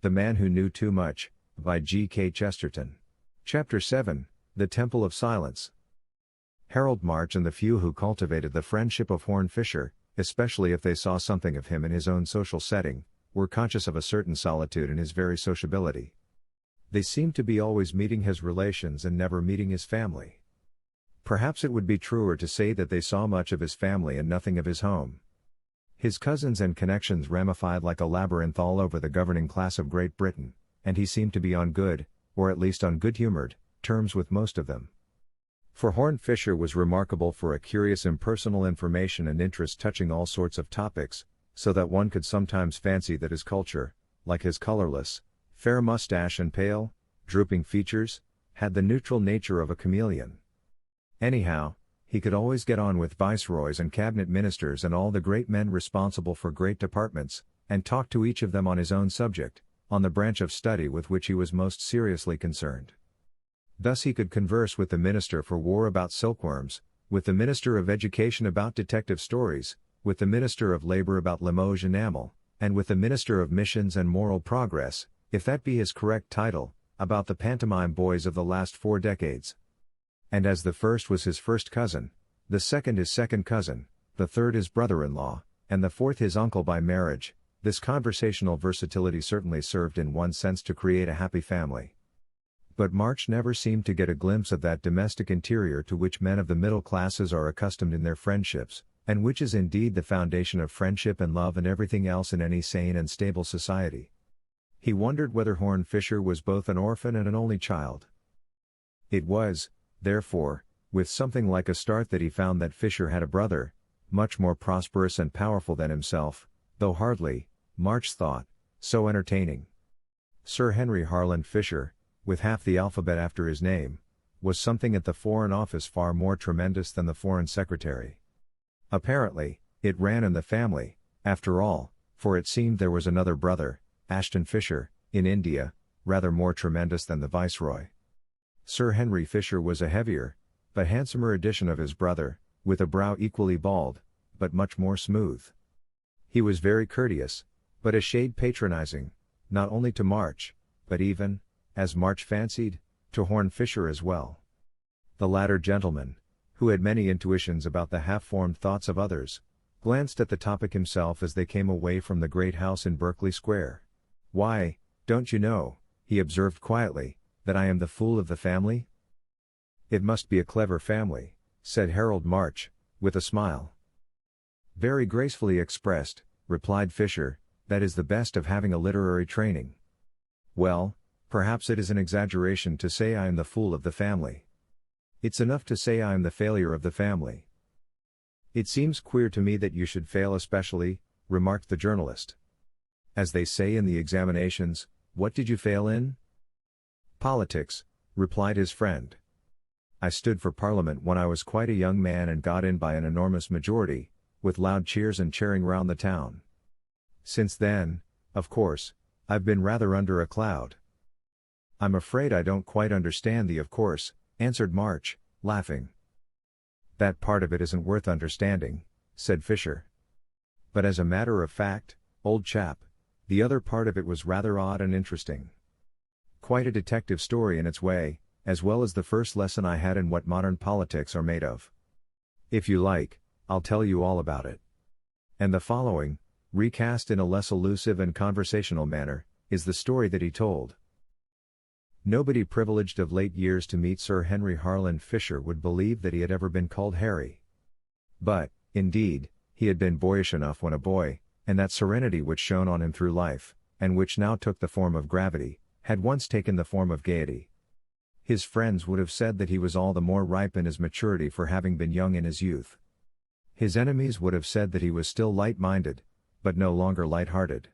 The Man Who Knew Too Much, by G.K. Chesterton. Chapter 7, The Temple of Silence. Harold March and the few who cultivated the friendship of Horne Fisher, especially if they saw something of him in his own social setting, were conscious of a certain solitude in his very sociability. They seemed to be always meeting his relations and never meeting his family. Perhaps it would be truer to say that they saw much of his family and nothing of his home. His cousins and connections ramified like a labyrinth all over the governing class of Great Britain, and he seemed to be on good, or at least on good-humored, terms with most of them. For Horne Fisher was remarkable for a curious impersonal information and interest touching all sorts of topics, so that one could sometimes fancy that his culture, like his colorless, fair mustache and pale, drooping features, had the neutral nature of a chameleon. Anyhow, he could always get on with viceroys and cabinet ministers and all the great men responsible for great departments, and talk to each of them on his own subject, on the branch of study with which he was most seriously concerned. Thus he could converse with the Minister for War about silkworms, with the Minister of Education about detective stories, with the Minister of Labor about Limoges enamel, and with the Minister of Missions and Moral Progress, if that be his correct title, about the pantomime boys of the last 4 decades. And as the first was his first cousin, the second his second cousin, the third his brother-in-law, and the fourth his uncle by marriage, this conversational versatility certainly served in one sense to create a happy family. But March never seemed to get a glimpse of that domestic interior to which men of the middle classes are accustomed in their friendships, and which is indeed the foundation of friendship and love and everything else in any sane and stable society. He wondered whether Horne Fisher was both an orphan and an only child. It was, therefore, with something like a start that he found that Fisher had a brother, much more prosperous and powerful than himself, though hardly, March thought, so entertaining. Sir Henry Harland Fisher, with half the alphabet after his name, was something at the Foreign Office far more tremendous than the Foreign Secretary. Apparently, it ran in the family, after all, for it seemed there was another brother, Ashton Fisher, in India, rather more tremendous than the Viceroy. Sir Henry Fisher was a heavier, but handsomer edition of his brother, with a brow equally bald, but much more smooth. He was very courteous, but a shade patronizing, not only to March, but even, as March fancied, to Horne Fisher as well. The latter gentleman, who had many intuitions about the half-formed thoughts of others, glanced at the topic himself as they came away from the great house in Berkeley Square. "Why, don't you know," he observed quietly, "that I am the fool of the family?" "It must be a clever family," said Harold March, with a smile. "Very gracefully expressed," replied Fisher, "that is the best of having a literary training." "Well, perhaps it is an exaggeration to say I am the fool of the family. It's enough to say I am the failure of the family." "It seems queer to me that you should fail especially," remarked the journalist. "As they say in the examinations, what did you fail in?" "Politics," replied his friend. "I stood for Parliament when I was quite a young man and got in by an enormous majority, with loud cheers and cheering round the town. Since then, of course, I've been rather under a cloud." "I'm afraid I don't quite understand the 'of course,'" answered March, laughing. "That part of it isn't worth understanding," said Fisher. "But as a matter of fact, old chap, the other part of it was rather odd and interesting. Quite a detective story in its way, as well as the first lesson I had in what modern politics are made of. If you like, I'll tell you all about it." And the following, recast in a less elusive and conversational manner, is the story that he told. Nobody privileged of late years to meet Sir Henry Harland Fisher would believe that he had ever been called Harry. But, indeed, he had been boyish enough when a boy, and that serenity which shone on him through life, and which now took the form of gravity, had once taken the form of gaiety. His friends would have said that he was all the more ripe in his maturity for having been young in his youth. His enemies would have said that he was still light-minded, but no longer light-hearted.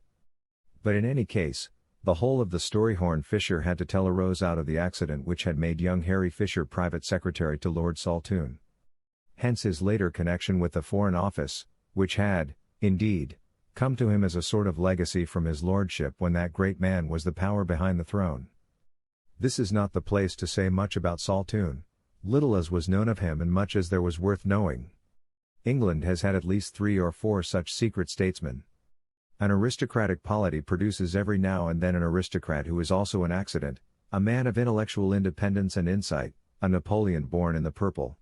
But in any case, the whole of the story Horne Fisher had to tell arose out of the accident which had made young Harry Fisher private secretary to Lord Saltoun. Hence his later connection with the Foreign Office, which had, indeed, come to him as a sort of legacy from his lordship when that great man was the power behind the throne. This is not the place to say much about Saltoun, little as was known of him and much as there was worth knowing. England has had at least 3 or 4 such secret statesmen. An aristocratic polity produces every now and then an aristocrat who is also an accident, a man of intellectual independence and insight, a Napoleon born in the purple.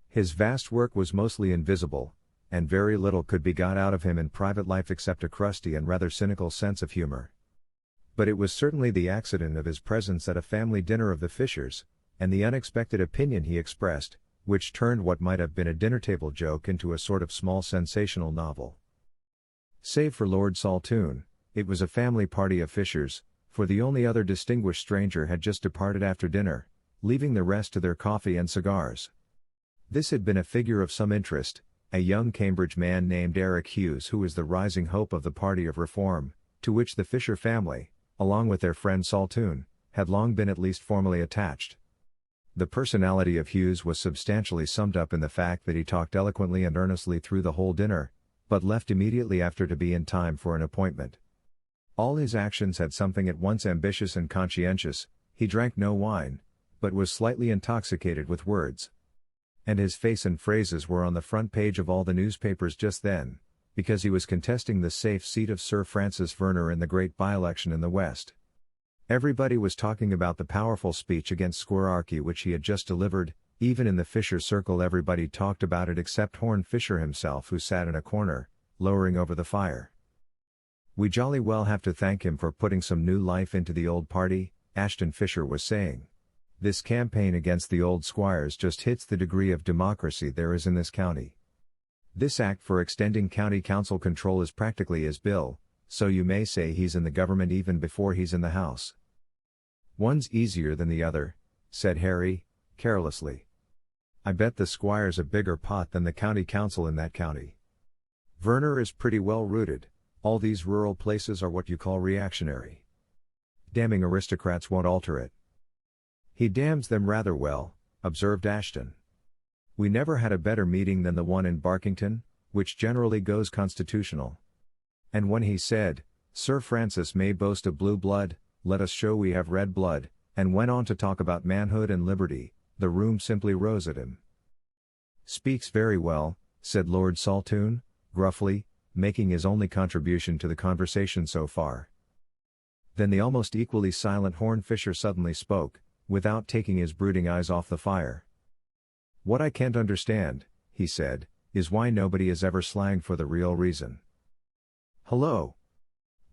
His vast work was mostly invisible, and very little could be got out of him in private life except a crusty and rather cynical sense of humor. But it was certainly the accident of his presence at a family dinner of the Fishers, and the unexpected opinion he expressed, which turned what might have been a dinner-table joke into a sort of small sensational novel. Save for Lord Saltoun, it was a family party of Fishers, for the only other distinguished stranger had just departed after dinner, leaving the rest to their coffee and cigars. This had been a figure of some interest, a young Cambridge man named Eric Hughes, who was the rising hope of the party of reform, to which the Fisher family, along with their friend Saltoun, had long been at least formally attached. The personality of Hughes was substantially summed up in the fact that he talked eloquently and earnestly through the whole dinner, but left immediately after to be in time for an appointment. All his actions had something at once ambitious and conscientious. He drank no wine, but was slightly intoxicated with words. And his face and phrases were on the front page of all the newspapers just then, because he was contesting the safe seat of Sir Francis Verner in the great by-election in the West. Everybody was talking about the powerful speech against squirearchy which he had just delivered. Even in the Fisher circle everybody talked about it except Horne Fisher himself, who sat in a corner, lowering over the fire. "We jolly well have to thank him for putting some new life into the old party," Ashton Fisher was saying. "This campaign against the old squires just hits the degree of democracy there is in this county. This act for extending county council control is practically his bill, so you may say he's in the government even before he's in the House." "One's easier than the other," said Harry, carelessly. "I bet the squire's a bigger pot than the county council in that county. Verner is pretty well rooted. All these rural places are what you call reactionary. Damning aristocrats won't alter it." "He damns them rather well," observed Ashton. "We never had a better meeting than the one in Barkington, which generally goes constitutional. And when he said, 'Sir Francis may boast of blue blood, let us show we have red blood,' and went on to talk about manhood and liberty, the room simply rose at him." "Speaks very well," said Lord Saltoun, gruffly, making his only contribution to the conversation so far. Then the almost equally silent Horne Fisher suddenly spoke, without taking his brooding eyes off the fire. "What I can't understand," he said, "is why nobody is ever slanged for the real reason." "Hullo!"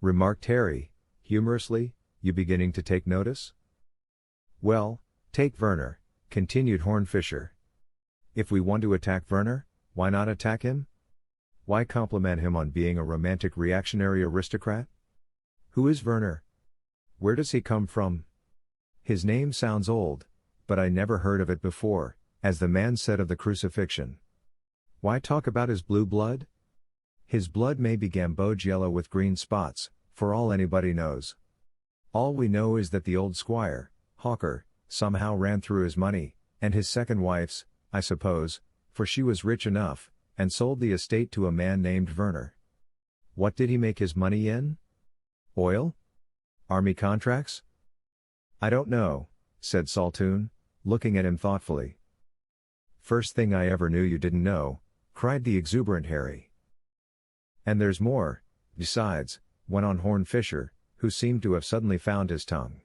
remarked Harry, humorously, "you beginning to take notice?" "Well, take Verner," continued Horne Fisher. "If we want to attack Verner, why not attack him? Why compliment him on being a romantic reactionary aristocrat? Who is Verner? Where does he come from? His name sounds old, but I never heard of it before, as the man said of the crucifixion. Why talk about his blue blood? His blood may be gamboge yellow with green spots, for all anybody knows. All we know is that the old squire, Hawker, somehow ran through his money, and his second wife's, I suppose, for she was rich enough, and sold the estate to a man named Verner. What did he make his money in? Oil? Army contracts? I don't know," said Saltoun, looking at him thoughtfully. "First thing I ever knew you didn't know," cried the exuberant Harry. "And there's more, besides," went on Horne Fisher, who seemed to have suddenly found his tongue.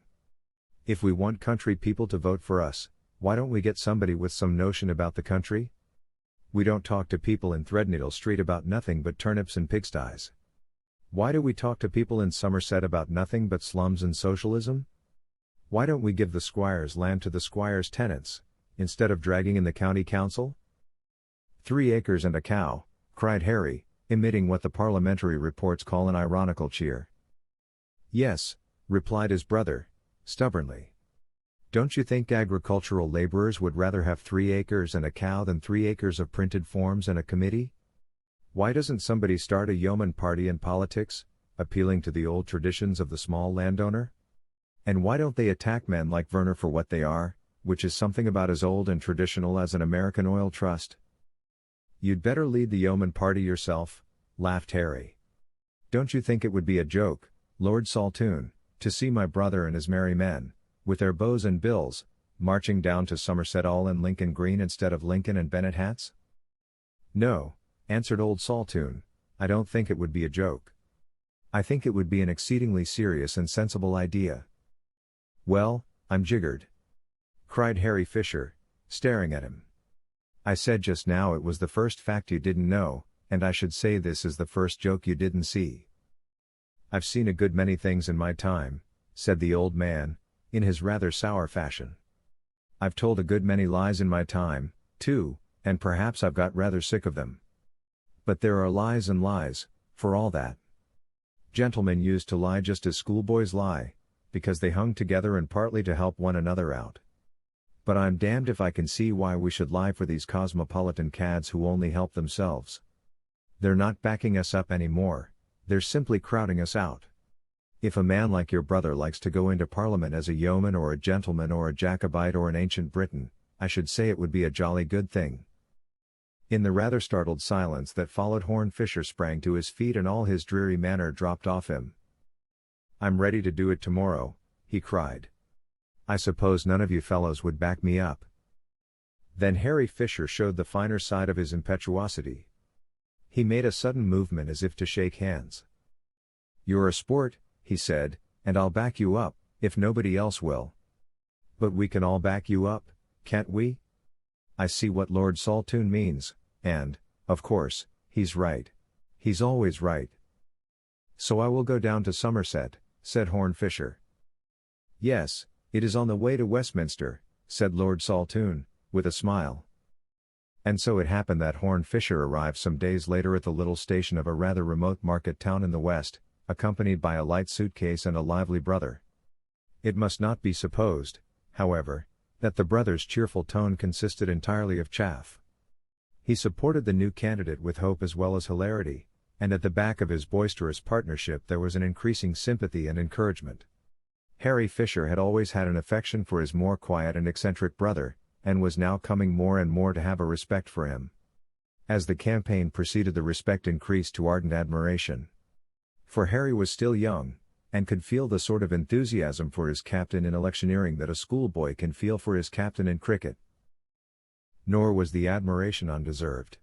"If we want country people to vote for us, why don't we get somebody with some notion about the country? We don't talk to people in Threadneedle Street about nothing but turnips and pigsties. Why do we talk to people in Somerset about nothing but slums and socialism? Why don't we give the squire's land to the squire's tenants, instead of dragging in the county council?" 3 acres and a cow," cried Harry, emitting what the parliamentary reports call an ironical cheer. "Yes," replied his brother, stubbornly. "Don't you think agricultural laborers would rather have 3 acres and a cow than 3 acres of printed forms and a committee? Why doesn't somebody start a yeoman party in politics, appealing to the old traditions of the small landowner? And why don't they attack men like Verner for what they are, which is something about as old and traditional as an American oil trust?" "You'd better lead the yeoman party yourself," laughed Harry. "Don't you think it would be a joke, Lord Saltoun, to see my brother and his merry men, with their bows and bills, marching down to Somerset all in Lincoln green instead of Lincoln and Bennett hats?" "No," answered old Saltoun, "I don't think it would be a joke. I think it would be an exceedingly serious and sensible idea." "Well, I'm jiggered!" cried Harry Fisher, staring at him. "I said just now it was the first fact you didn't know, and I should say this is the first joke you didn't see." "I've seen a good many things in my time," said the old man, in his rather sour fashion. "I've told a good many lies in my time, too, and perhaps I've got rather sick of them. But there are lies and lies, for all that. Gentlemen used to lie just as schoolboys lie, because they hung together and partly to help one another out. But I'm damned if I can see why we should lie for these cosmopolitan cads who only help themselves. They're not backing us up anymore, they're simply crowding us out. If a man like your brother likes to go into Parliament as a yeoman or a gentleman or a Jacobite or an ancient Briton, I should say it would be a jolly good thing." In the rather startled silence that followed, Horn Fisher sprang to his feet and all his dreary manner dropped off him. "I'm ready to do it tomorrow," he cried. "I suppose none of you fellows would back me up." Then Harry Fisher showed the finer side of his impetuosity. He made a sudden movement as if to shake hands. "You're a sport," he said, "and I'll back you up, if nobody else will. But we can all back you up, can't we? I see what Lord Saltoun means, and, of course, he's right. He's always right." "So I will go down to Somerset," said Horn Fisher. "Yes, it is on the way to Westminster," said Lord Saltoun, with a smile. And so it happened that Horn Fisher arrived some days later at the little station of a rather remote market town in the west, accompanied by a light suitcase and a lively brother. It must not be supposed, however, that the brother's cheerful tone consisted entirely of chaff. He supported the new candidate with hope as well as hilarity, and at the back of his boisterous partnership there was an increasing sympathy and encouragement. Harry Fisher had always had an affection for his more quiet and eccentric brother, and was now coming more and more to have a respect for him. As the campaign proceeded, the respect increased to ardent admiration. For Harry was still young, and could feel the sort of enthusiasm for his captain in electioneering that a schoolboy can feel for his captain in cricket. Nor was the admiration undeserved.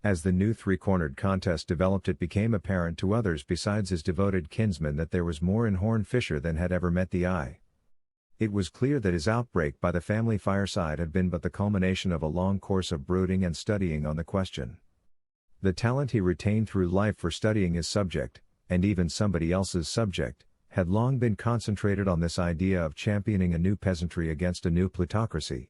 As the new three-cornered contest developed, it became apparent to others besides his devoted kinsman that there was more in Horn Fisher than had ever met the eye. It was clear that his outbreak by the family fireside had been but the culmination of a long course of brooding and studying on the question. The talent he retained through life for studying his subject, and even somebody else's subject, had long been concentrated on this idea of championing a new peasantry against a new plutocracy.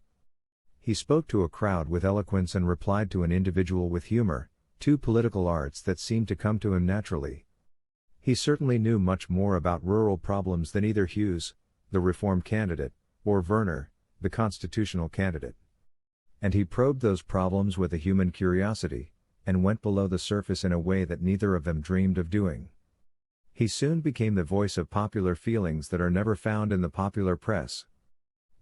He spoke to a crowd with eloquence and replied to an individual with humor, two political arts that seemed to come to him naturally. He certainly knew much more about rural problems than either Hughes, the Reform candidate, or Werner, the constitutional candidate. And he probed those problems with a human curiosity, and went below the surface in a way that neither of them dreamed of doing. He soon became the voice of popular feelings that are never found in the popular press.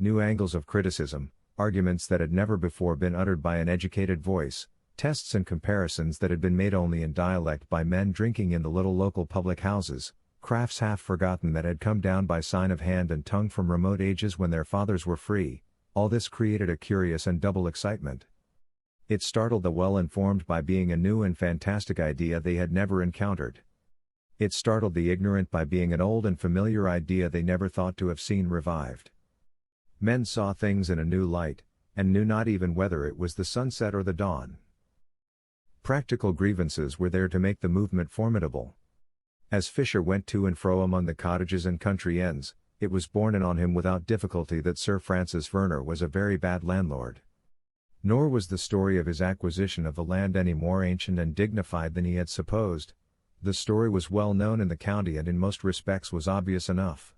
New angles of criticism, arguments that had never before been uttered by an educated voice, tests and comparisons that had been made only in dialect by men drinking in the little local public houses, crafts half forgotten that had come down by sign of hand and tongue from remote ages when their fathers were free, all this created a curious and double excitement. It startled the well-informed by being a new and fantastic idea they had never encountered. It startled the ignorant by being an old and familiar idea they never thought to have seen revived. Men saw things in a new light, and knew not even whether it was the sunset or the dawn. Practical grievances were there to make the movement formidable. As Fisher went to and fro among the cottages and country ends, it was borne in on him without difficulty that Sir Francis Werner was a very bad landlord. Nor was the story of his acquisition of the land any more ancient and dignified than he had supposed. The story was well known in the county and in most respects was obvious enough.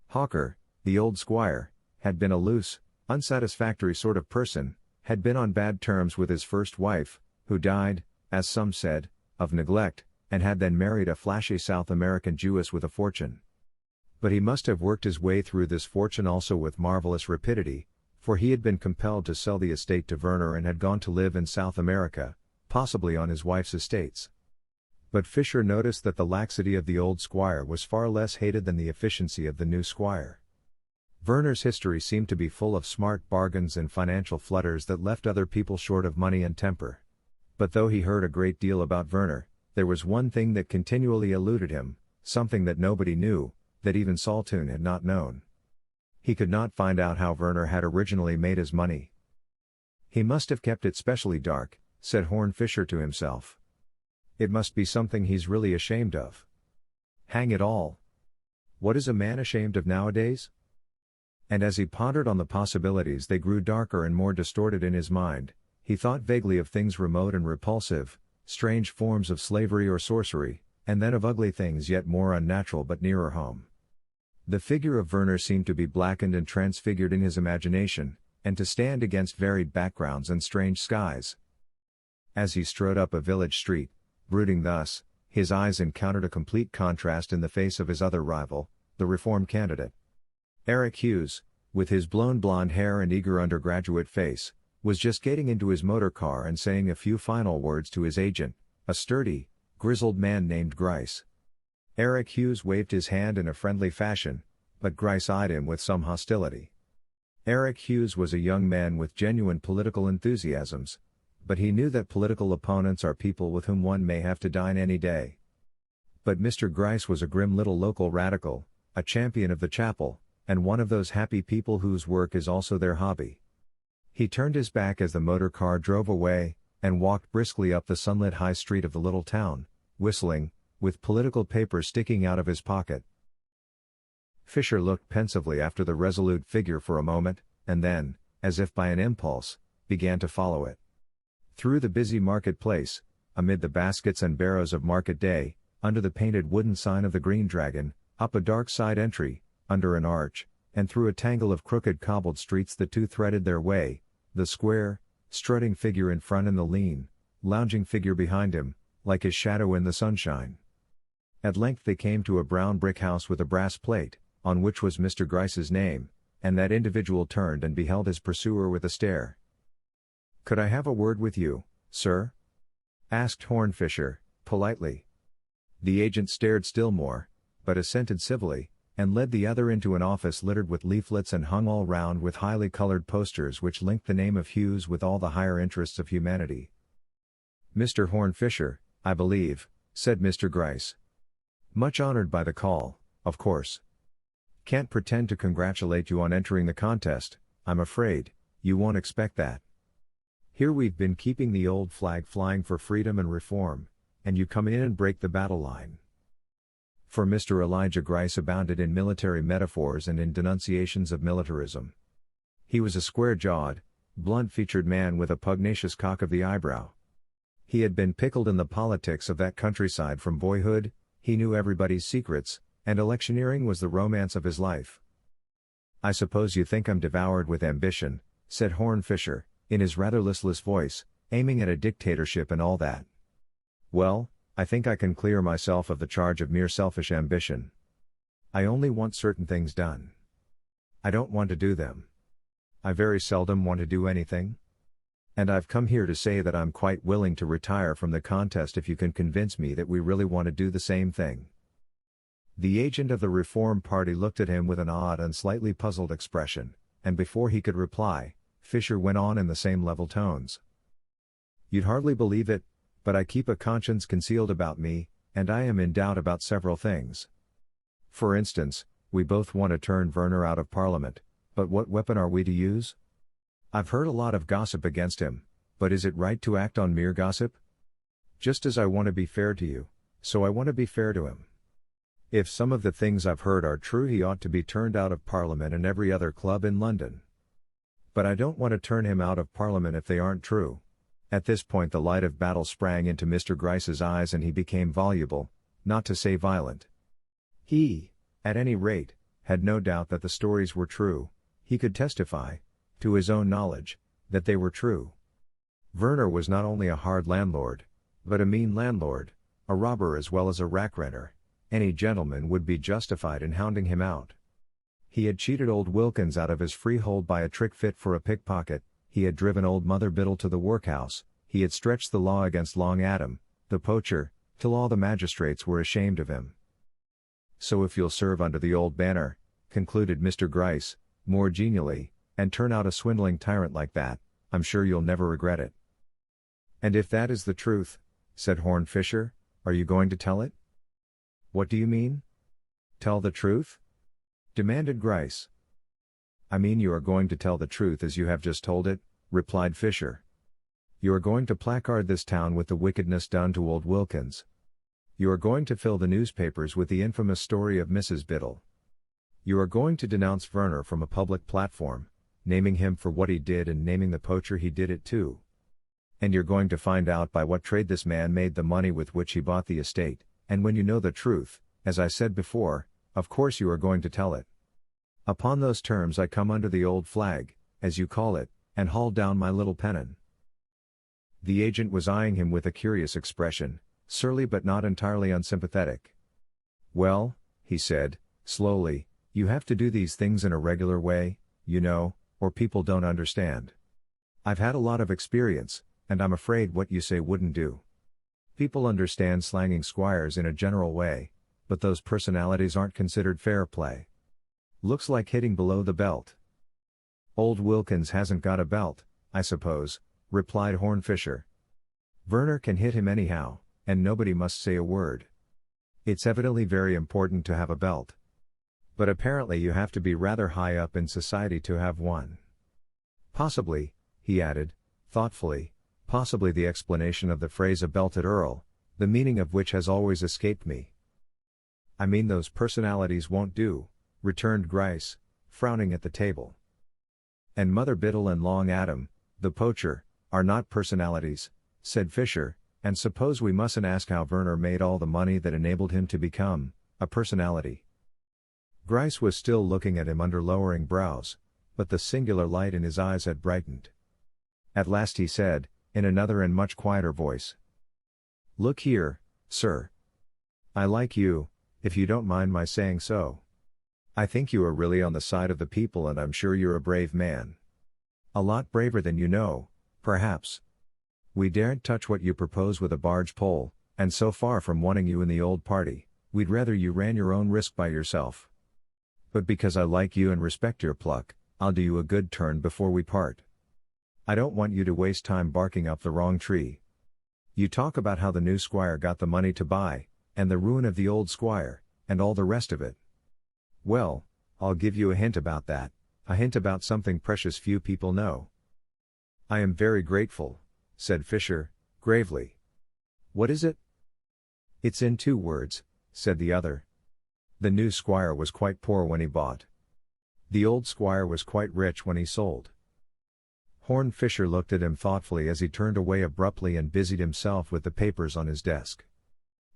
Hawker, the old squire, had been a loose, unsatisfactory sort of person, had been on bad terms with his first wife, who died, as some said, of neglect, and had then married a flashy South American Jewess with a fortune. But he must have worked his way through this fortune also with marvelous rapidity, for he had been compelled to sell the estate to Werner and had gone to live in South America, possibly on his wife's estates. But Fisher noticed that the laxity of the old squire was far less hated than the efficiency of the new squire. Werner's history seemed to be full of smart bargains and financial flutters that left other people short of money and temper. But though he heard a great deal about Werner, There was one thing that continually eluded him, something that nobody knew, that even Saltoun had not known. He could not find out how Werner had originally made his money. He must have kept it specially dark, said Horn Fisher to himself. It must be something he's really ashamed of. Hang it all! What is a man ashamed of nowadays? And as he pondered on the possibilities, they grew darker and more distorted in his mind. He thought vaguely of things remote and repulsive, strange forms of slavery or sorcery, and then of ugly things yet more unnatural but nearer home. The figure of Werner seemed to be blackened and transfigured in his imagination, and to stand against varied backgrounds and strange skies. As he strode up a village street, brooding thus, his eyes encountered a complete contrast in the face of his other rival, the Reform candidate. Eric Hughes, with his blown blonde hair and eager undergraduate face, was just getting into his motor car and saying a few final words to his agent, a sturdy, grizzled man named Grice. Eric Hughes waved his hand in a friendly fashion, but Grice eyed him with some hostility. Eric Hughes was a young man with genuine political enthusiasms, but he knew that political opponents are people with whom one may have to dine any day. But Mr. Grice was a grim little local radical, a champion of the chapel, and one of those happy people whose work is also their hobby. He turned his back as the motor car drove away, and walked briskly up the sunlit high street of the little town, whistling, with political papers sticking out of his pocket. Fisher looked pensively after the resolute figure for a moment, and then, as if by an impulse, began to follow it. Through the busy marketplace, amid the baskets and barrows of market day, under the painted wooden sign of the Green Dragon, up a dark side entry, under an arch, and through a tangle of crooked cobbled streets the two threaded their way, the square, strutting figure in front and the lean, lounging figure behind him, like his shadow in the sunshine. At length they came to a brown brick house with a brass plate, on which was Mr. Grice's name, and that individual turned and beheld his pursuer with a stare. "Could I have a word with you, sir?" asked Horn Fisher, politely. The agent stared still more, but assented civilly, and led the other into an office littered with leaflets and hung all round with highly colored posters which linked the name of Hughes with all the higher interests of humanity. "Mr. Horn Fisher, I believe," said Mr. Grice. "Much honored by the call, of course. Can't pretend to congratulate you on entering the contest, I'm afraid. You won't expect that. Here we've been keeping the old flag flying for freedom and reform, and you come in and break the battle line." For Mr. Elijah Grice abounded in military metaphors and in denunciations of militarism. He was a square-jawed, blunt-featured man with a pugnacious cock of the eyebrow. He had been pickled in the politics of that countryside from boyhood, he knew everybody's secrets, and electioneering was the romance of his life. "I suppose you think I'm devoured with ambition," said Horn Fisher, in his rather listless voice, aiming at a dictatorship and all that. "Well, I think I can clear myself of the charge of mere selfish ambition. I only want certain things done. I don't want to do them. I very seldom want to do anything. And I've come here to say that I'm quite willing to retire from the contest if you can convince me that we really want to do the same thing." The agent of the Reform Party looked at him with an odd and slightly puzzled expression, and before he could reply, Fisher went on in the same level tones. "You'd hardly believe it, but I keep a conscience concealed about me, and I am in doubt about several things. For instance, we both want to turn Werner out of Parliament, but what weapon are we to use? I've heard a lot of gossip against him, but is it right to act on mere gossip? Just as I want to be fair to you, so I want to be fair to him. If some of the things I've heard are true, he ought to be turned out of Parliament and every other club in London. But I don't want to turn him out of Parliament if they aren't true." At this point the light of battle sprang into Mr. Grice's eyes and he became voluble, not to say violent. He, at any rate, had no doubt that the stories were true. He could testify, to his own knowledge, that they were true. Werner was not only a hard landlord, but a mean landlord, a robber as well as a rack renter. Any gentleman would be justified in hounding him out. He had cheated old Wilkins out of his freehold by a trick fit for a pickpocket. He had driven old Mother Biddle to the workhouse, he had stretched the law against Long Adam, the poacher, till all the magistrates were ashamed of him. "So if you'll serve under the old banner," concluded Mr. Grice, more genially, "and turn out a swindling tyrant like that, I'm sure you'll never regret it." "And if that is the truth," said Horn Fisher, Are you going to tell it? What do you mean? Tell the truth? Demanded Gryce. I mean you are going to tell the truth as you have just told it, replied Fisher. You are going to placard this town with the wickedness done to old Wilkins. You are going to fill the newspapers with the infamous story of Mrs. Biddle. You are going to denounce Werner from a public platform, naming him for what he did and naming the poacher he did it to. And you're going to find out by what trade this man made the money with which he bought the estate, and when you know the truth, as I said before, of course you are going to tell it. Upon those terms I come under the old flag, as you call it, and haul down my little pennon. The agent was eyeing him with a curious expression, surly but not entirely unsympathetic. Well, he said, slowly, you have to do these things in a regular way, you know, or people don't understand. I've had a lot of experience, and I'm afraid what you say wouldn't do. People understand slanging squires in a general way, but those personalities aren't considered fair play. Looks like hitting below the belt. Old Wilkins hasn't got a belt, I suppose, replied Horn Fisher. Werner can hit him anyhow, and nobody must say a word. It's evidently very important to have a belt. But apparently you have to be rather high up in society to have one. Possibly, he added, thoughtfully, possibly the explanation of the phrase a belted earl, the meaning of which has always escaped me. I mean those personalities won't do, returned Gryce, frowning at the table. And Mother Biddle and Long Adam, the poacher, are not personalities, said Fisher, and suppose we mustn't ask how Werner made all the money that enabled him to become a personality. Gryce was still looking at him under lowering brows, but the singular light in his eyes had brightened. At last he said, in another and much quieter voice. Look here, sir. I like you, if you don't mind my saying so. I think you are really on the side of the people, and I'm sure you're a brave man. A lot braver than you know, perhaps. We daren't touch what you propose with a barge pole, and so far from wanting you in the old party, we'd rather you ran your own risk by yourself. But because I like you and respect your pluck, I'll do you a good turn before we part. I don't want you to waste time barking up the wrong tree. You talk about how the new squire got the money to buy, and the ruin of the old squire, and all the rest of it. Well, I'll give you a hint about that, a hint about something precious few people know. I am very grateful, said Fisher, gravely. What is it? It's in 2 words, said the other. The new squire was quite poor when he bought. The old squire was quite rich when he sold. Horn Fisher looked at him thoughtfully as he turned away abruptly and busied himself with the papers on his desk.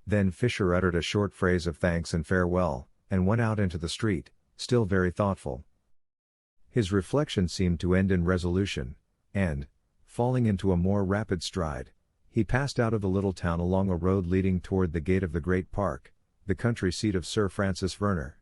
Then Fisher uttered a short phrase of thanks and farewell, and went out into the street, still very thoughtful. His reflection seemed to end in resolution, and, falling into a more rapid stride, he passed out of the little town along a road leading toward the gate of the great park, the country seat of Sir Francis Werner.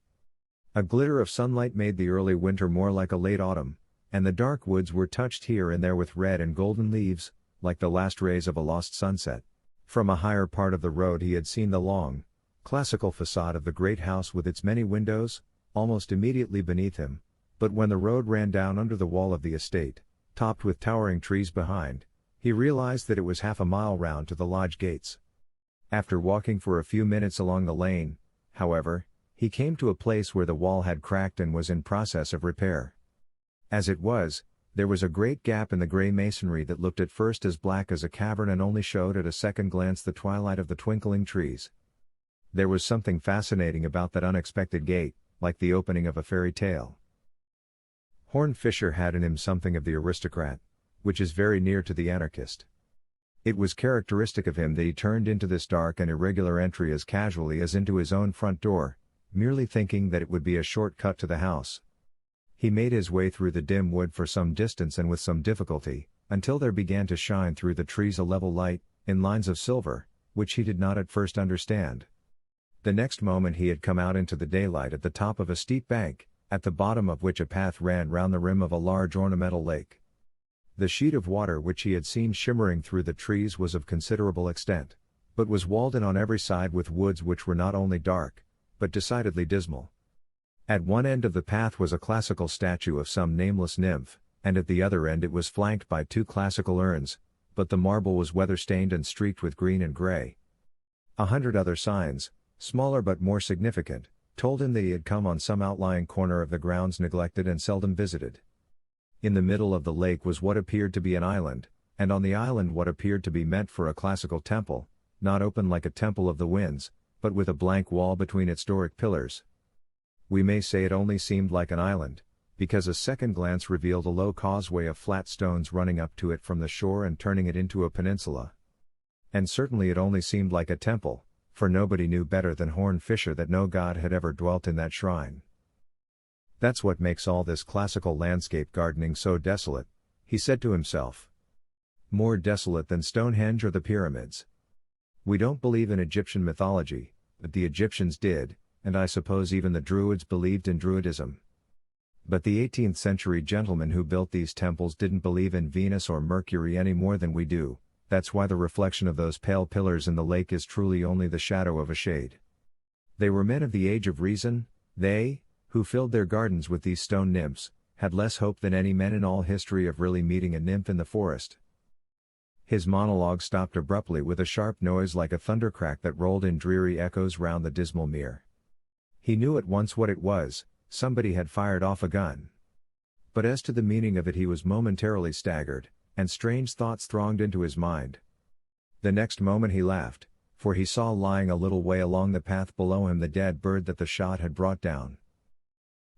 A glitter of sunlight made the early winter more like a late autumn, and the dark woods were touched here and there with red and golden leaves, like the last rays of a lost sunset. From a higher part of the road he had seen the long, classical facade of the great house with its many windows, almost immediately beneath him, but when the road ran down under the wall of the estate, topped with towering trees behind, he realized that it was half a mile round to the lodge gates. After walking for a few minutes along the lane, however, he came to a place where the wall had cracked and was in process of repair. As it was, there was a great gap in the grey masonry that looked at first as black as a cavern and only showed at a second glance the twilight of the twinkling trees. There was something fascinating about that unexpected gate, like the opening of a fairy tale. Horn Fisher had in him something of the aristocrat, which is very near to the anarchist. It was characteristic of him that he turned into this dark and irregular entry as casually as into his own front door, merely thinking that it would be a short cut to the house. He made his way through the dim wood for some distance and with some difficulty, until there began to shine through the trees a level light, in lines of silver, which he did not at first understand. The next moment he had come out into the daylight at the top of a steep bank, at the bottom of which a path ran round the rim of a large ornamental lake. The sheet of water which he had seen shimmering through the trees was of considerable extent, but was walled in on every side with woods which were not only dark, but decidedly dismal. At one end of the path was a classical statue of some nameless nymph, and at the other end it was flanked by 2 classical urns, but the marble was weather-stained and streaked with green and grey. 100 other signs, smaller but more significant, told him that he had come on some outlying corner of the grounds neglected and seldom visited. In the middle of the lake was what appeared to be an island, and on the island what appeared to be meant for a classical temple, not open like a temple of the winds, but with a blank wall between its Doric pillars. We may say it only seemed like an island, because a second glance revealed a low causeway of flat stones running up to it from the shore and turning it into a peninsula. And certainly it only seemed like a temple, for nobody knew better than Horn Fisher that no god had ever dwelt in that shrine. That's what makes all this classical landscape gardening so desolate, he said to himself. More desolate than Stonehenge or the pyramids. We don't believe in Egyptian mythology, but the Egyptians did, and I suppose even the Druids believed in Druidism. But the 18th century gentlemen who built these temples didn't believe in Venus or Mercury any more than we do. That's why the reflection of those pale pillars in the lake is truly only the shadow of a shade. They were men of the age of reason, they, who filled their gardens with these stone nymphs, had less hope than any men in all history of really meeting a nymph in the forest. His monologue stopped abruptly with a sharp noise like a thundercrack that rolled in dreary echoes round the dismal mere. He knew at once what it was, somebody had fired off a gun. But as to the meaning of it he was momentarily staggered, and strange thoughts thronged into his mind. The next moment he laughed, for he saw lying a little way along the path below him the dead bird that the shot had brought down.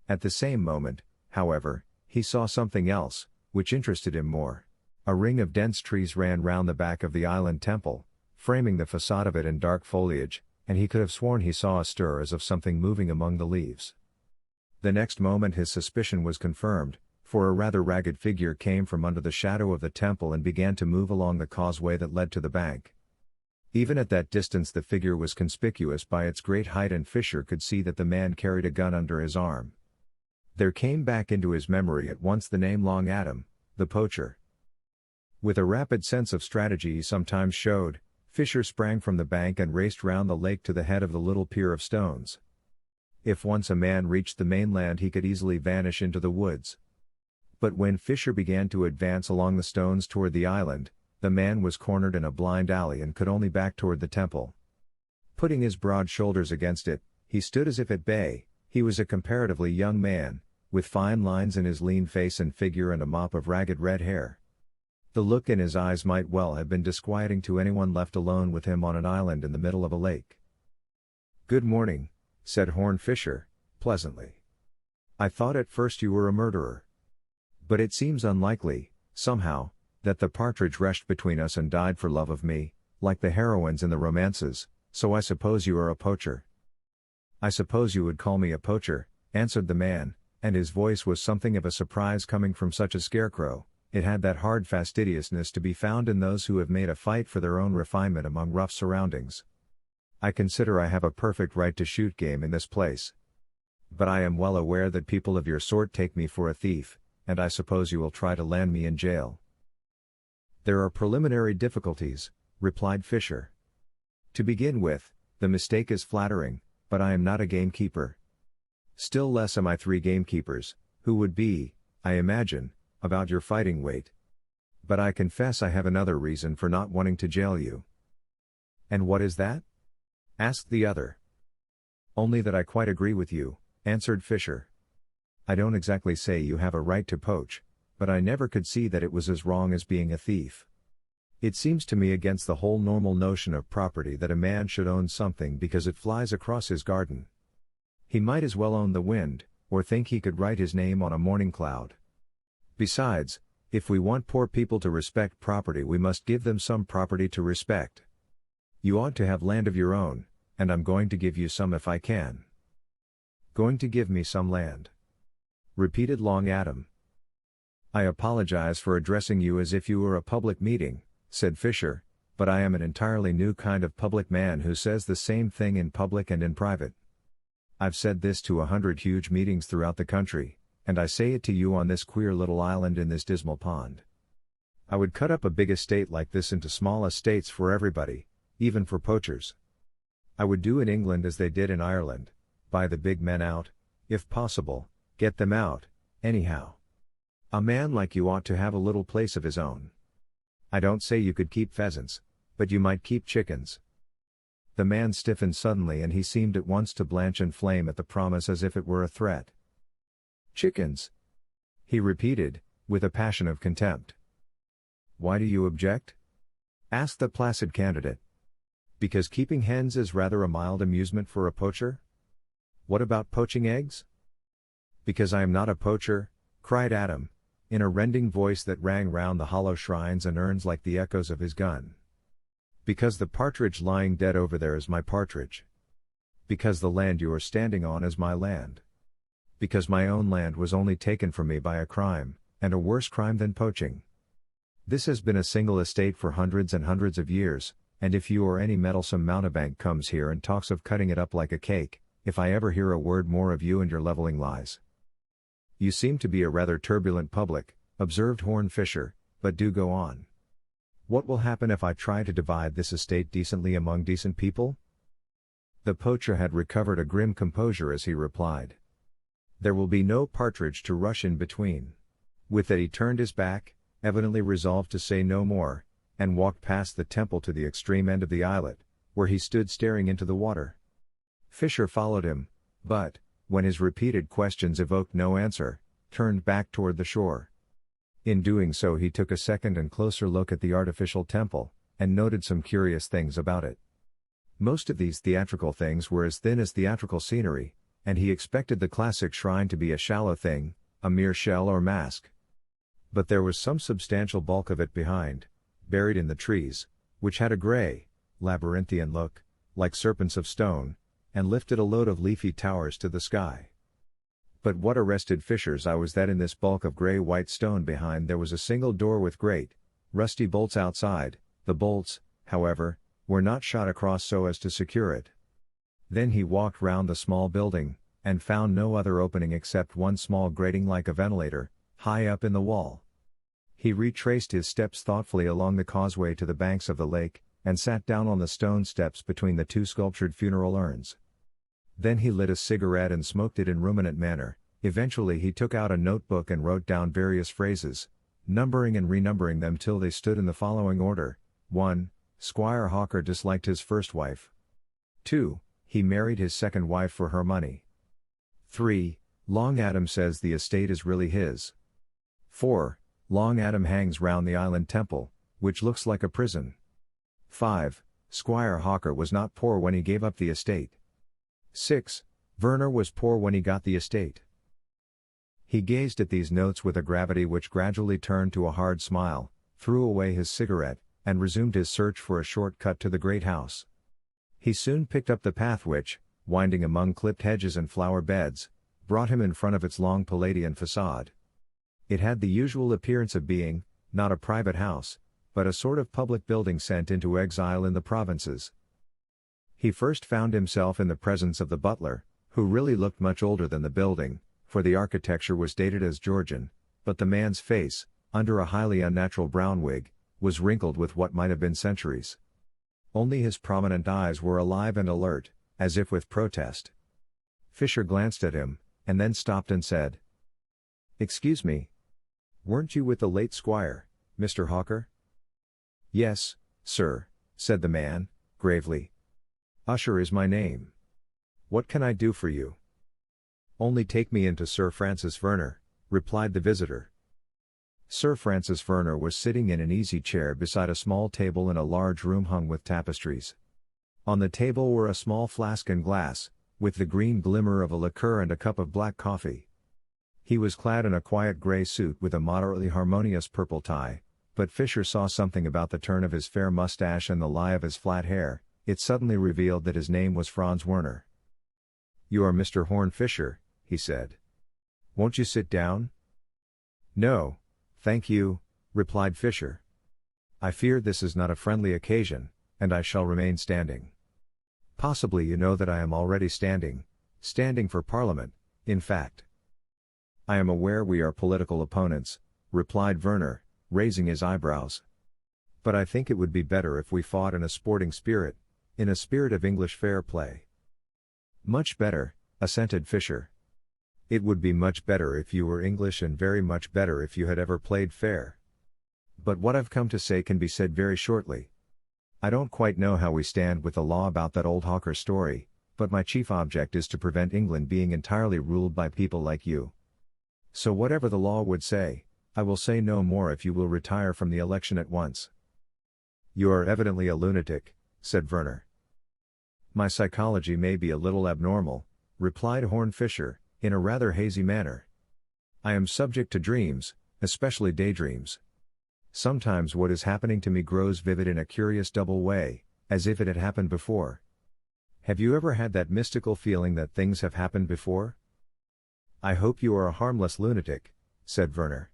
At the same moment, however, he saw something else, which interested him more. A ring of dense trees ran round the back of the island temple, framing the facade of it in dark foliage, and he could have sworn he saw a stir as of something moving among the leaves. The next moment his suspicion was confirmed, for a rather ragged figure came from under the shadow of the temple and began to move along the causeway that led to the bank. Even at that distance the figure was conspicuous by its great height, and Fisher could see that the man carried a gun under his arm. There came back into his memory at once the name Long Adam, the poacher. With a rapid sense of strategy he sometimes showed, Fisher sprang from the bank and raced round the lake to the head of the little pier of stones. If once a man reached the mainland he could easily vanish into the woods. But when Fisher began to advance along the stones toward the island, the man was cornered in a blind alley and could only back toward the temple. Putting his broad shoulders against it, he stood as if at bay. He was a comparatively young man, with fine lines in his lean face and figure and a mop of ragged red hair. The look in his eyes might well have been disquieting to anyone left alone with him on an island in the middle of a lake. "Good morning," said Horn Fisher, pleasantly. "I thought at first you were a murderer. But it seems unlikely, somehow, that the partridge rushed between us and died for love of me, like the heroines in the romances, so I suppose you are a poacher." "I suppose you would call me a poacher," answered the man, and his voice was something of a surprise coming from such a scarecrow. It had that hard fastidiousness to be found in those who have made a fight for their own refinement among rough surroundings. "I consider I have a perfect right to shoot game in this place. But I am well aware that people of your sort take me for a thief, and I suppose you will try to land me in jail." "There are preliminary difficulties," replied Fisher. "To begin with, the mistake is flattering, but I am not a gamekeeper. Still less am I 3 gamekeepers, who would be, I imagine, about your fighting weight. But I confess I have another reason for not wanting to jail you." "And what is that?" asked the other. "Only that I quite agree with you," answered Fisher. "I don't exactly say you have a right to poach, but I never could see that it was as wrong as being a thief. It seems to me against the whole normal notion of property that a man should own something because it flies across his garden. He might as well own the wind, or think he could write his name on a morning cloud. Besides, if we want poor people to respect property we must give them some property to respect. You ought to have land of your own, and I'm going to give you some if I can." "Going to give me some land?" repeated Long Adam. "I apologize for addressing you as if you were a public meeting," said Fisher, "but I am an entirely new kind of public man who says the same thing in public and in private. I've said this to 100 huge meetings throughout the country, and I say it to you on this queer little island in this dismal pond. I would cut up a big estate like this into small estates for everybody, even for poachers. I would do in England as they did in Ireland, buy the big men out, if possible, get them out, anyhow. A man like you ought to have a little place of his own. I don't say you could keep pheasants, but you might keep chickens." The man stiffened suddenly and he seemed at once to blanch and flame at the promise as if it were a threat. "Chickens!" he repeated, with a passion of contempt. "Why do you object?" asked the placid candidate. "Because keeping hens is rather a mild amusement for a poacher?" "What about poaching eggs?" "Because I am not a poacher," cried Adam, in a rending voice that rang round the hollow shrines and urns like the echoes of his gun. "Because the partridge lying dead over there is my partridge. Because the land you are standing on is my land. Because my own land was only taken from me by a crime, and a worse crime than poaching. This has been a single estate for hundreds and hundreds of years, and if you or any meddlesome mountebank comes here and talks of cutting it up like a cake, if I ever hear a word more of you and your leveling lies." "You seem to be a rather turbulent public," observed Horn Fisher, "but do go on. What will happen if I try to divide this estate decently among decent people?" The poacher had recovered a grim composure as he replied. "There will be no partridge to rush in between." With that he turned his back, evidently resolved to say no more, and walked past the temple to the extreme end of the islet, where he stood staring into the water. Fisher followed him, but, when his repeated questions evoked no answer, turned back toward the shore. In doing so he took a second and closer look at the artificial temple, and noted some curious things about it. Most of these theatrical things were as thin as theatrical scenery, and he expected the classic shrine to be a shallow thing, a mere shell or mask. But there was some substantial bulk of it behind, buried in the trees, which had a grey, labyrinthian look, like serpents of stone, and lifted a load of leafy towers to the sky. But what arrested Fisher's eye was that in this bulk of grey-white stone behind there was a single door with great, rusty bolts outside. The bolts, however, were not shot across so as to secure it. Then he walked round the small building, and found no other opening except one small grating like a ventilator, high up in the wall. He retraced his steps thoughtfully along the causeway to the banks of the lake, and sat down on the stone steps between the two sculptured funeral urns. Then he lit a cigarette and smoked it in ruminant manner. Eventually he took out a notebook and wrote down various phrases, numbering and renumbering them till they stood in the following order. 1. Squire Hawker disliked his first wife. 2. He married his second wife for her money. 3. Long Adam says the estate is really his. 4. Long Adam hangs round the island temple, which looks like a prison. 5. Squire Hawker was not poor when he gave up the estate. 6. Werner was poor when he got the estate. He gazed at these notes with a gravity which gradually turned to a hard smile, threw away his cigarette, and resumed his search for a short cut to the great house. He soon picked up the path which, winding among clipped hedges and flower beds, brought him in front of its long Palladian façade. It had the usual appearance of being, not a private house, but a sort of public building sent into exile in the provinces. He first found himself in the presence of the butler, who really looked much older than the building, for the architecture was dated as Georgian, but the man's face, under a highly unnatural brown wig, was wrinkled with what might have been centuries. Only his prominent eyes were alive and alert, as if with protest. Fisher glanced at him, and then stopped and said, "Excuse me. Weren't you with the late squire, Mr. Hawker?" "Yes, sir," said the man, gravely. "Usher is my name. What can I do for you?" "Only take me into Sir Francis Werner," replied the visitor. Sir Francis Werner was sitting in an easy chair beside a small table in a large room hung with tapestries. On the table were a small flask and glass, with the green glimmer of a liqueur and a cup of black coffee. He was clad in a quiet grey suit with a moderately harmonious purple tie, but Fisher saw something about the turn of his fair mustache and the lie of his flat hair. It suddenly revealed that his name was Franz Werner. "You are Mr. Horn Fisher," he said. "Won't you sit down?" "No, thank you," replied Fisher. "I fear this is not a friendly occasion, and I shall remain standing." "Possibly you know that I am already standing for Parliament, in fact." "I am aware we are political opponents," replied Werner, raising his eyebrows. "But I think it would be better if we fought in a sporting spirit, in a spirit of English fair play." "Much better," assented Fisher. "It would be much better if you were English and very much better if you had ever played fair. But what I've come to say can be said very shortly. I don't quite know how we stand with the law about that old hawker story, but my chief object is to prevent England being entirely ruled by people like you. So whatever the law would say, I will say no more if you will retire from the election at once." "You are evidently a lunatic," said Werner. "My psychology may be a little abnormal," replied Horn Fisher, in a rather hazy manner. "I am subject to dreams, especially daydreams. Sometimes what is happening to me grows vivid in a curious double way, as if it had happened before. Have you ever had that mystical feeling that things have happened before?" "I hope you are a harmless lunatic," said Werner.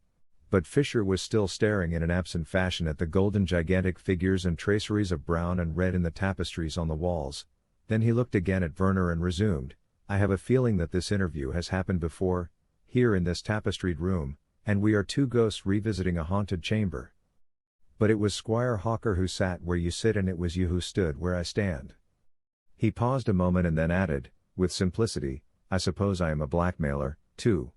But Fisher was still staring in an absent fashion at the golden gigantic figures and traceries of brown and red in the tapestries on the walls. Then he looked again at Werner and resumed, "I have a feeling that this interview has happened before, here in this tapestried room, and we are two ghosts revisiting a haunted chamber. But it was Squire Hawker who sat where you sit and it was you who stood where I stand." He paused a moment and then added, with simplicity, "I suppose I am a blackmailer, too."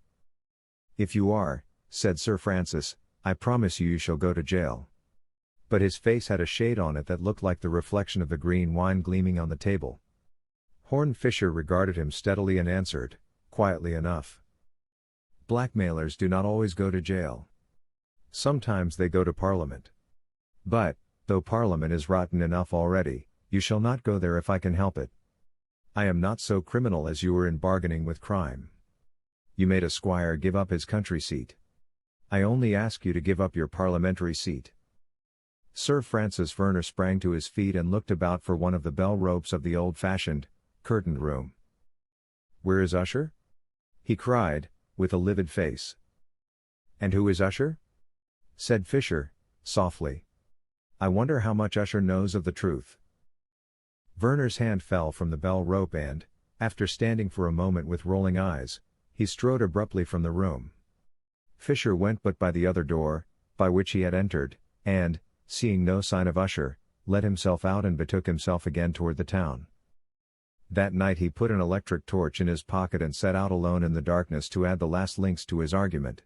"If you are," said Sir Francis, "I promise you shall go to jail." But his face had a shade on it that looked like the reflection of the green wine gleaming on the table. Horn Fisher regarded him steadily and answered, quietly enough, "Blackmailers do not always go to jail. Sometimes they go to Parliament. But, though Parliament is rotten enough already, you shall not go there if I can help it. I am not so criminal as you were in bargaining with crime. You made a squire give up his country seat. I only ask you to give up your parliamentary seat." Sir Francis Werner sprang to his feet and looked about for one of the bell ropes of the old-fashioned, curtained room. "Where is Usher?" he cried, with a livid face. "And who is Usher?" said Fisher, softly. "I wonder how much Usher knows of the truth." Werner's hand fell from the bell rope and, after standing for a moment with rolling eyes, he strode abruptly from the room. Fisher went but by the other door, by which he had entered, and, seeing no sign of Usher, let himself out and betook himself again toward the town. That night he put an electric torch in his pocket and set out alone in the darkness to add the last links to his argument.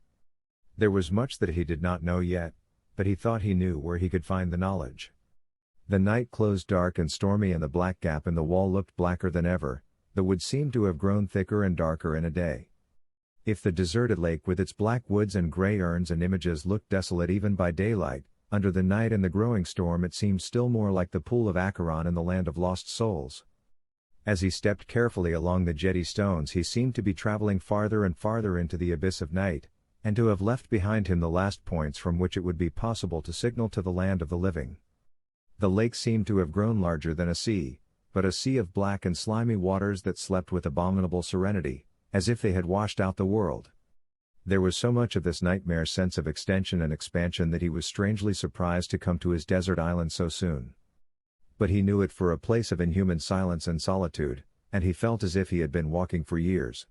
There was much that he did not know yet, but he thought he knew where he could find the knowledge. The night closed dark and stormy and the black gap in the wall looked blacker than ever. The wood seemed to have grown thicker and darker in a day. If the deserted lake with its black woods and grey urns and images looked desolate even by daylight, under the night and the growing storm it seemed still more like the pool of Acheron in the land of lost souls. As he stepped carefully along the jetty stones he seemed to be traveling farther and farther into the abyss of night, and to have left behind him the last points from which it would be possible to signal to the land of the living. The lake seemed to have grown larger than a sea, but a sea of black and slimy waters that slept with abominable serenity, as if they had washed out the world. There was so much of this nightmare sense of extension and expansion that he was strangely surprised to come to his desert island so soon. But he knew it for a place of inhuman silence and solitude, and he felt as if he had been walking for years.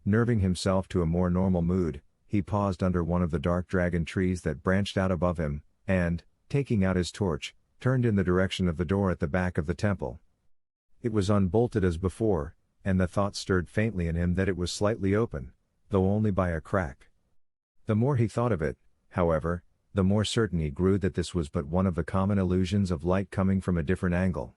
Nerving himself to a more normal mood, he paused under one of the dark dragon trees that branched out above him, and, taking out his torch, turned in the direction of the door at the back of the temple. It was unbolted as before, and the thought stirred faintly in him that it was slightly open, though only by a crack. The more he thought of it, however, the more certain he grew that this was but one of the common illusions of light coming from a different angle.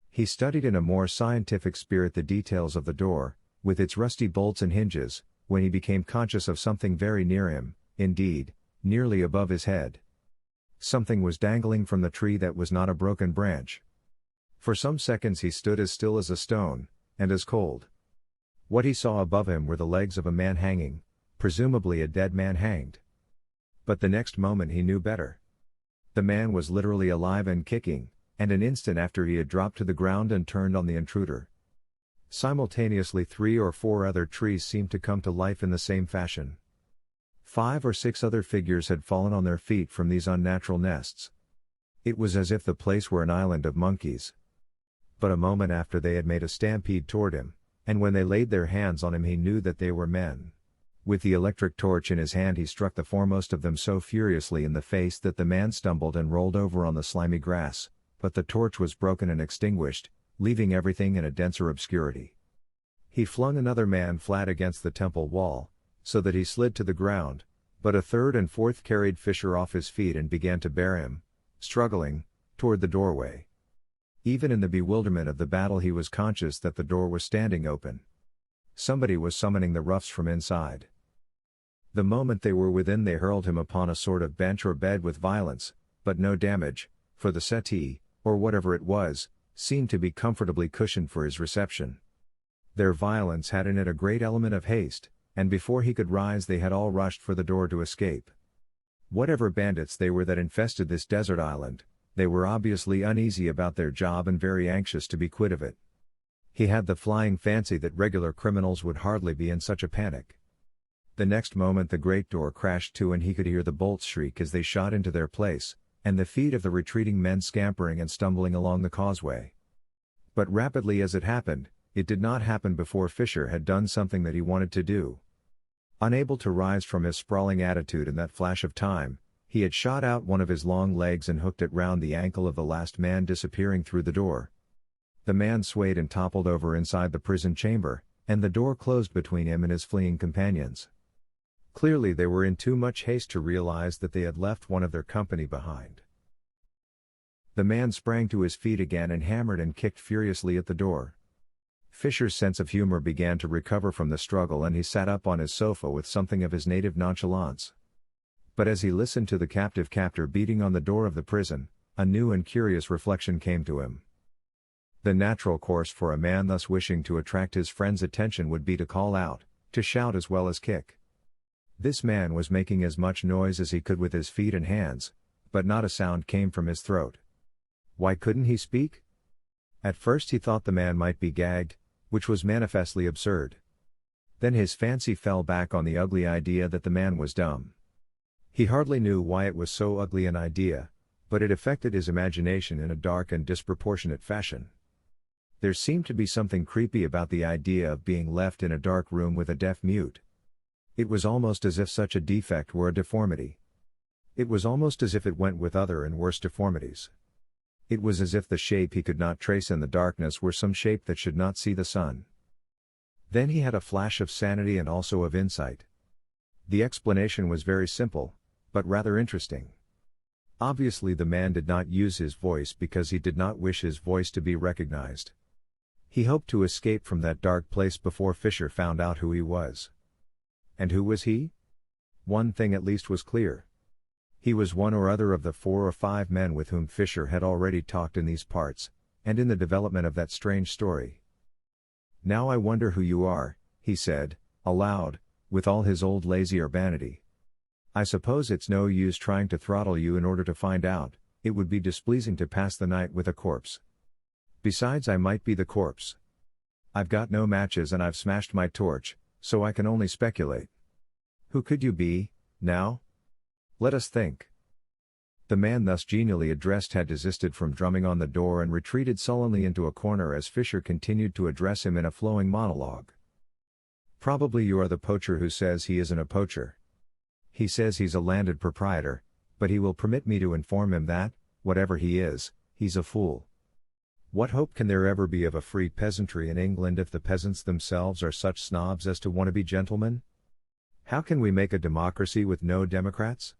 He studied in a more scientific spirit the details of the door, with its rusty bolts and hinges, when he became conscious of something very near him, indeed, nearly above his head. Something was dangling from the tree that was not a broken branch. For some seconds he stood as still as a stone, and as cold. What he saw above him were the legs of a man hanging, presumably a dead man hanged. But the next moment he knew better. The man was literally alive and kicking, and an instant after he had dropped to the ground and turned on the intruder. Simultaneously 3 or 4 other trees seemed to come to life in the same fashion. 5 or 6 other figures had fallen on their feet from these unnatural nests. It was as if the place were an island of monkeys. But a moment after they had made a stampede toward him, and when they laid their hands on him he knew that they were men. With the electric torch in his hand he struck the foremost of them so furiously in the face that the man stumbled and rolled over on the slimy grass, but the torch was broken and extinguished, leaving everything in a denser obscurity. He flung another man flat against the temple wall, so that he slid to the ground, but a third and fourth carried Fisher off his feet and began to bear him, struggling, toward the doorway. Even in the bewilderment of the battle, he was conscious that the door was standing open. Somebody was summoning the roughs from inside. The moment they were within, they hurled him upon a sort of bench or bed with violence, but no damage, for the settee, or whatever it was, seemed to be comfortably cushioned for his reception. Their violence had in it a great element of haste, and before he could rise they had all rushed for the door to escape. Whatever bandits they were that infested this desert island, they were obviously uneasy about their job and very anxious to be quit of it. He had the flying fancy that regular criminals would hardly be in such a panic. The next moment the great door crashed to and he could hear the bolts shriek as they shot into their place, and the feet of the retreating men scampering and stumbling along the causeway. But rapidly as it happened, it did not happen before Fisher had done something that he wanted to do. Unable to rise from his sprawling attitude in that flash of time, he had shot out one of his long legs and hooked it round the ankle of the last man disappearing through the door. The man swayed and toppled over inside the prison chamber, and the door closed between him and his fleeing companions. Clearly they were in too much haste to realize that they had left one of their company behind. The man sprang to his feet again and hammered and kicked furiously at the door. Fisher's sense of humor began to recover from the struggle and he sat up on his sofa with something of his native nonchalance. But as he listened to the captive captor beating on the door of the prison, a new and curious reflection came to him. The natural course for a man thus wishing to attract his friend's attention would be to call out, to shout as well as kick. This man was making as much noise as he could with his feet and hands, but not a sound came from his throat. Why couldn't he speak? At first he thought the man might be gagged, which was manifestly absurd. Then his fancy fell back on the ugly idea that the man was dumb. He hardly knew why it was so ugly an idea, but it affected his imagination in a dark and disproportionate fashion. There seemed to be something creepy about the idea of being left in a dark room with a deaf mute. It was almost as if such a defect were a deformity. It was almost as if it went with other and worse deformities. It was as if the shape he could not trace in the darkness were some shape that should not see the sun. Then he had a flash of sanity and also of insight. The explanation was very simple, but rather interesting. Obviously the man did not use his voice because he did not wish his voice to be recognized. He hoped to escape from that dark place before Fisher found out who he was. And who was he? One thing at least was clear. He was one or other of the 4 or 5 men with whom Fisher had already talked in these parts, and in the development of that strange story. "Now I wonder who you are," he said, aloud, with all his old lazy urbanity. "I suppose it's no use trying to throttle you in order to find out, it would be displeasing to pass the night with a corpse. Besides, I might be the corpse. I've got no matches and I've smashed my torch, so I can only speculate. Who could you be, now? Let us think." The man thus genially addressed had desisted from drumming on the door and retreated sullenly into a corner as Fisher continued to address him in a flowing monologue. "Probably you are the poacher who says he isn't a poacher. He says he's a landed proprietor, but he will permit me to inform him that, whatever he is, he's a fool. What hope can there ever be of a free peasantry in England if the peasants themselves are such snobs as to want to be gentlemen? How can we make a democracy with no democrats?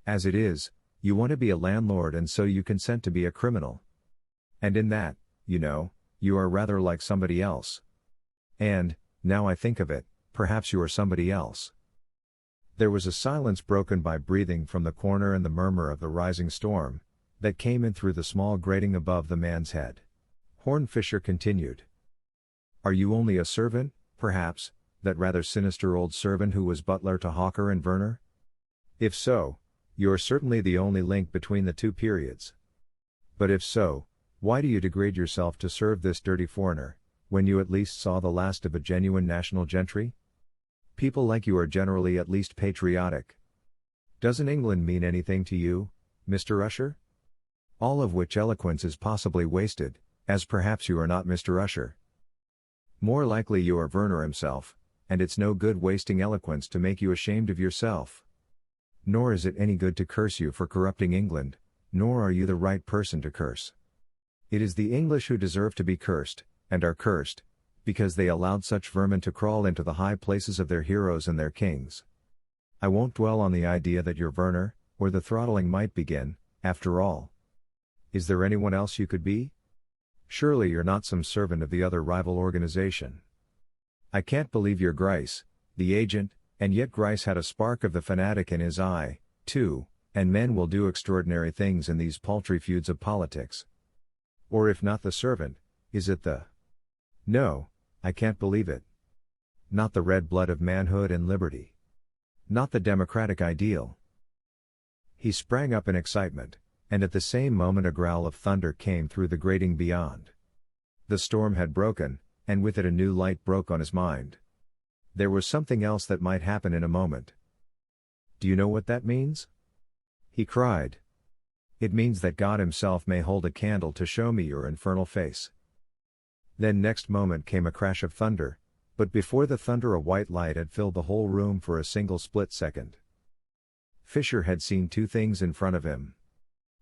As it is, you want to be a landlord and so you consent to be a criminal. And in that, you know, you are rather like somebody else. And, now I think of it, perhaps you are somebody else." There was a silence broken by breathing from the corner and the murmur of the rising storm, that came in through the small grating above the man's head. Horn Fisher continued. "Are you only a servant, perhaps, that rather sinister old servant who was butler to Hawker and Werner? If so, you're certainly the only link between the two periods. But if so, why do you degrade yourself to serve this dirty foreigner, when you at least saw the last of a genuine national gentry? People like you are generally at least patriotic. Doesn't England mean anything to you, Mr. Usher? All of which eloquence is possibly wasted, as perhaps you are not Mr. Usher. More likely you are Werner himself, and it's no good wasting eloquence to make you ashamed of yourself. Nor is it any good to curse you for corrupting England, nor are you the right person to curse. It is the English who deserve to be cursed, and are cursed, because they allowed such vermin to crawl into the high places of their heroes and their kings. I won't dwell on the idea that your Werner, or the throttling might begin, after all. Is there anyone else you could be? Surely you're not some servant of the other rival organization. I can't believe you're Grice, the agent, and yet Grice had a spark of the fanatic in his eye, too, and men will do extraordinary things in these paltry feuds of politics. Or if not the servant, is it the... No, I can't believe it. Not the red blood of manhood and liberty. Not the democratic ideal. He sprang up in excitement, and at the same moment a growl of thunder came through the grating beyond. The storm had broken, and with it a new light broke on his mind. There was something else that might happen in a moment. Do you know what that means? He cried. It means that God himself may hold a candle to show me your infernal face. Then next moment came a crash of thunder, but before the thunder a white light had filled the whole room for a single split second. Fisher had seen two things in front of him.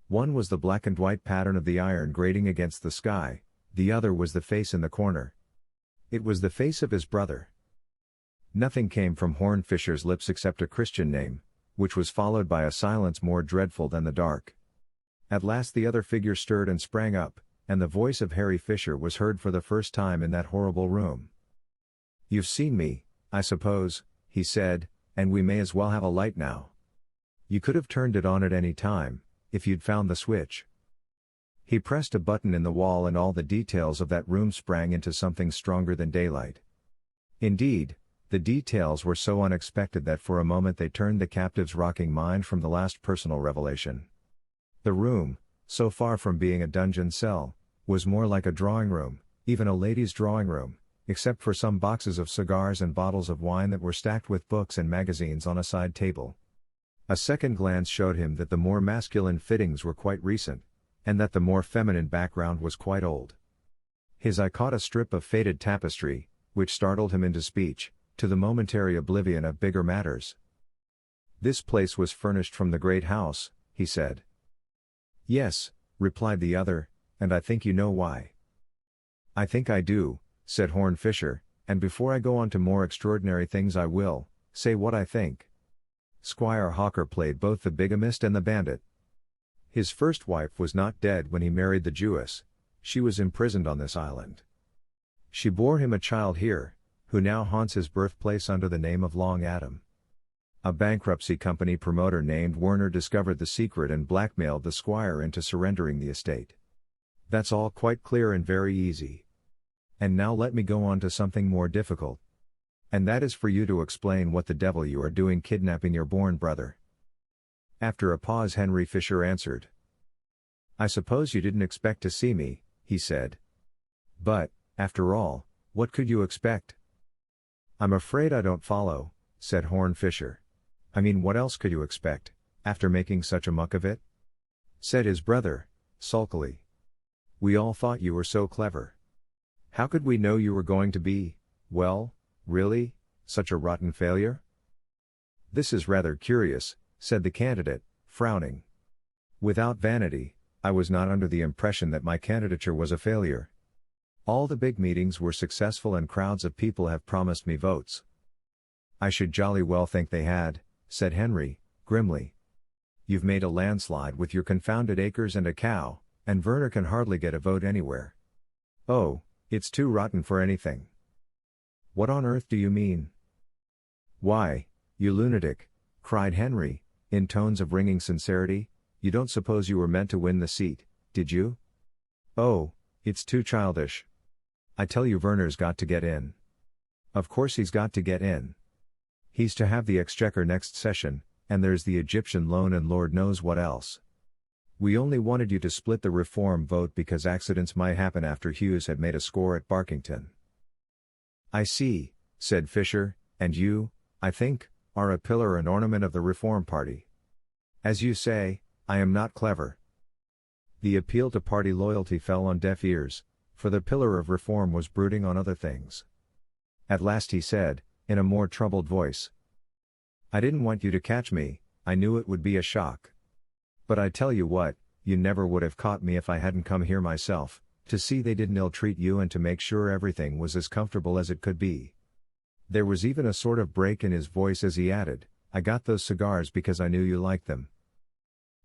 One was the black and white pattern of the iron grating against the sky, the other was the face in the corner. It was the face of his brother. Nothing came from Horn Fisher's lips except a Christian name, which was followed by a silence more dreadful than the dark. At last the other figure stirred and sprang up, and the voice of Harry Fisher was heard for the first time in that horrible room. You've seen me, I suppose, he said, and we may as well have a light now. You could have turned it on at any time, if you'd found the switch. He pressed a button in the wall and all the details of that room sprang into something stronger than daylight. Indeed, the details were so unexpected that for a moment they turned the captive's rocking mind from the last personal revelation. The room, so far from being a dungeon cell, was more like a drawing room, even a lady's drawing room, except for some boxes of cigars and bottles of wine that were stacked with books and magazines on a side table. A second glance showed him that the more masculine fittings were quite recent, and that the more feminine background was quite old. His eye caught a strip of faded tapestry, which startled him into speech, to the momentary oblivion of bigger matters. This place was furnished from the great house, he said. Yes, replied the other, and I think you know why. I think I do, said Horn Fisher, and before I go on to more extraordinary things I will say what I think. Squire Hawker played both the bigamist and the bandit. His first wife was not dead when he married the Jewess, she was imprisoned on this island. She bore him a child here, who now haunts his birthplace under the name of Long Adam. A bankruptcy company promoter named Werner discovered the secret and blackmailed the squire into surrendering the estate. That's all quite clear and very easy. And now let me go on to something more difficult. And that is for you to explain what the devil you are doing kidnapping your born brother. After a pause Henry Fisher answered. I suppose you didn't expect to see me, he said. But, after all, what could you expect? I'm afraid I don't follow, said Horn Fisher. I mean, what else could you expect, after making such a muck of it? Said his brother, sulkily. We all thought you were so clever. How could we know you were going to be, well, really, such a rotten failure? This is rather curious, said the candidate, frowning. Without vanity, I was not under the impression that my candidature was a failure. All the big meetings were successful and crowds of people have promised me votes. I should jolly well think they had, said Henry, grimly. You've made a landslide with your confounded acres and a cow, and Werner can hardly get a vote anywhere. Oh, it's too rotten for anything. What on earth do you mean? Why, you lunatic, cried Henry, in tones of ringing sincerity, you don't suppose you were meant to win the seat, did you? Oh, it's too childish. I tell you Werner's got to get in. Of course he's got to get in. He's to have the exchequer next session, and there's the Egyptian loan and Lord knows what else. We only wanted you to split the reform vote because accidents might happen after Hughes had made a score at Barkington. I see, said Fisher, and you, I think, are a pillar and ornament of the Reform Party. As you say, I am not clever. The appeal to party loyalty fell on deaf ears, for the pillar of reform was brooding on other things. At last he said, in a more troubled voice. I didn't want you to catch me, I knew it would be a shock. But I tell you what, you never would have caught me if I hadn't come here myself, to see they didn't ill-treat you and to make sure everything was as comfortable as it could be. There was even a sort of break in his voice as he added, I got those cigars because I knew you liked them.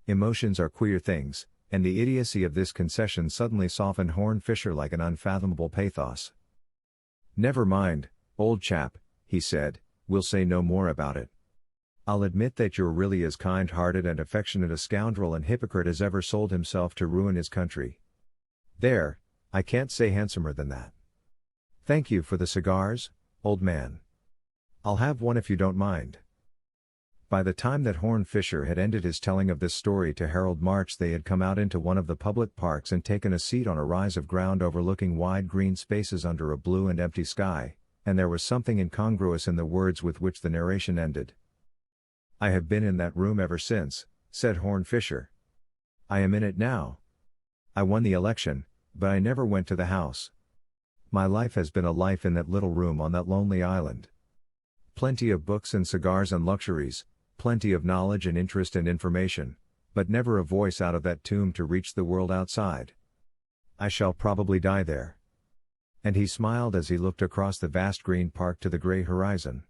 Emotions are queer things, And the idiocy of this concession suddenly softened Horn Fisher like an unfathomable pathos. "Never mind, old chap," he said, "we'll say no more about it. I'll admit that you're really as kind-hearted and affectionate a scoundrel and hypocrite as ever sold himself to ruin his country. There, I can't say handsomer than that. Thank you for the cigars, old man. I'll have one if you don't mind." By the time that Horn Fisher had ended his telling of this story to Harold March, they had come out into one of the public parks and taken a seat on a rise of ground overlooking wide green spaces under a blue and empty sky, and there was something incongruous in the words with which the narration ended. "I have been in that room ever since," said Horn Fisher. "I am in it now. I won the election, but I never went to the house. My life has been a life in that little room on that lonely island. Plenty of books and cigars and luxuries, plenty of knowledge and interest and information, but never a voice out of that tomb to reach the world outside. I shall probably die there." And he smiled as he looked across the vast green park to the gray horizon.